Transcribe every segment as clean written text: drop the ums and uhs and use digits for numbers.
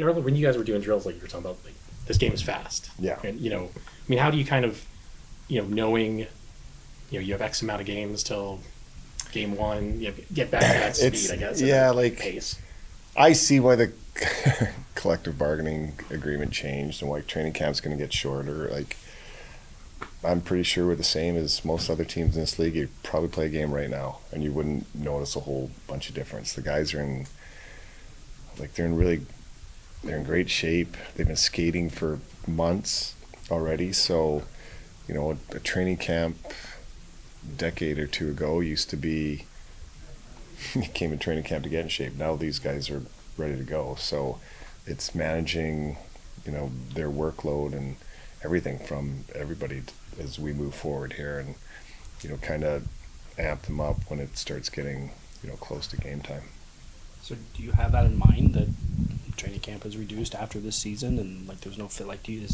when you guys were doing drills, like you were talking about, like this game is fast. Yeah. And how do you kind of, knowing, you have X amount of games till game one, get back to that speed, I guess. Yeah, like pace. I see why the collective bargaining agreement changed and why training camp's going to get shorter. Like, I'm pretty sure we're the same as most other teams in this league. You'd probably play a game right now, and you wouldn't notice a whole bunch of difference. The guys are they're in great shape. They've been skating for months already. So, a training camp a decade or two ago used to be you came in training camp to get in shape. Now these guys are ready to go. So it's managing, their workload and everything from everybody as we move forward here, and kind of amp them up when it starts getting close to game time. So do you have that in mind, that training camp is reduced after this season and like there's no fit? Like, do you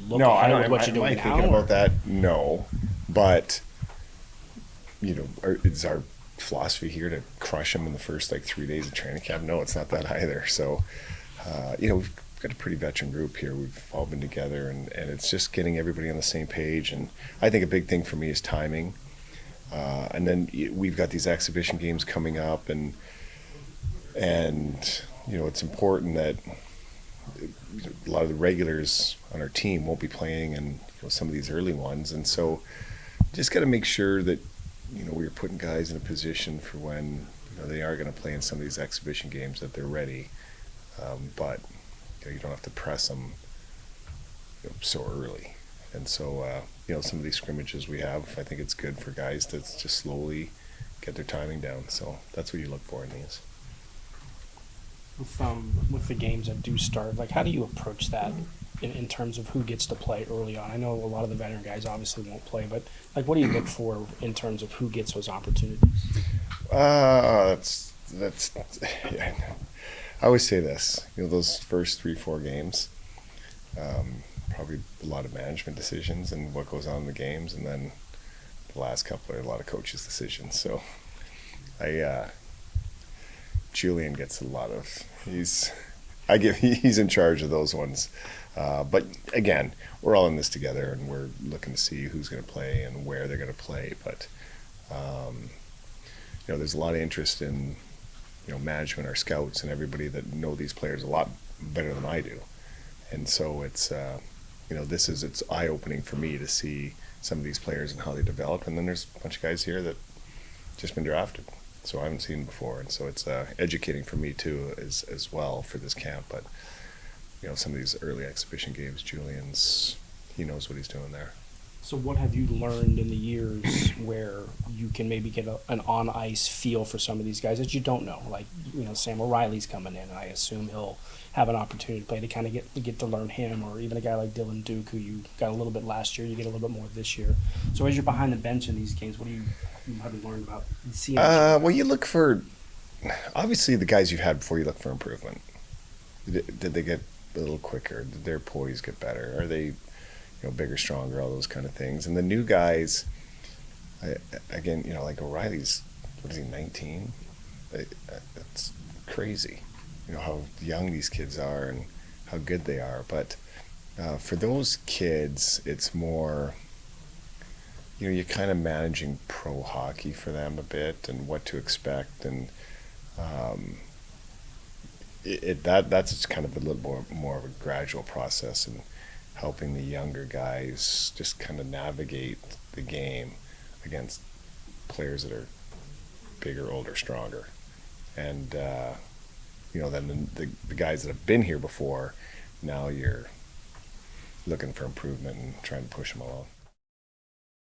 look ahead with what you're doing now? Thinking about that? No, but is our philosophy here to crush them in the first 3 days of training camp? No, it's not that either. So we've got a pretty veteran group here. We've all been together, and it's just getting everybody on the same page. And I think a big thing for me is timing. And then we've got these exhibition games coming up, and it's important that a lot of the regulars on our team won't be playing in some of these early ones, and so just got to make sure that we're putting guys in a position for when they are going to play in some of these exhibition games, that they're ready, but you don't have to press them so early. And so some of these scrimmages we have, I think it's good for guys to just slowly get their timing down. So that's what you look for in these. With the games that do start, how do you approach that in terms of who gets to play early on? I know a lot of the veteran guys obviously won't play, but what do you look for in terms of who gets those opportunities? That's yeah. I always say this, those first 3-4 games, probably a lot of management decisions and what goes on in the games, and then the last couple are a lot of coaches' decisions. So Julian gets a lot of he's in charge of those ones. But again, we're all in this together, and we're looking to see who's going to play and where they're going to play. But there's a lot of interest in management, our scouts, and everybody that know these players a lot better than I do. And so it's it's eye-opening for me to see some of these players and how they develop. And then there's a bunch of guys here that just been drafted, so I haven't seen before, and so it's educating for me too as well for this camp. But some of these early exhibition games, he knows what he's doing there. So what have you learned in the years where you can maybe get an on-ice feel for some of these guys that you don't know? Sam O'Reilly's coming in, and I assume he'll have an opportunity to play, to kind of get to learn him, or even a guy like Dylan Duke, who you got a little bit last year, you get a little bit more this year. So as you're behind the bench in these games, what have you learned about seeing? Well, you look for, obviously, the guys you've had before, you look for improvement. Did they get a little quicker? Did their poise get better? Are they bigger, stronger, all those kind of things? And the new guys, again, like O'Reilly's, what is he, 19? That's crazy, how young these kids are and how good they are. But for those kids, it's more, you're kind of managing pro hockey for them a bit and what to expect. And that's kind of a little more of a gradual process, and helping the younger guys just kind of navigate the game against players that are bigger, older, stronger. And then the guys that have been here before, now you're looking for improvement and trying to push them along.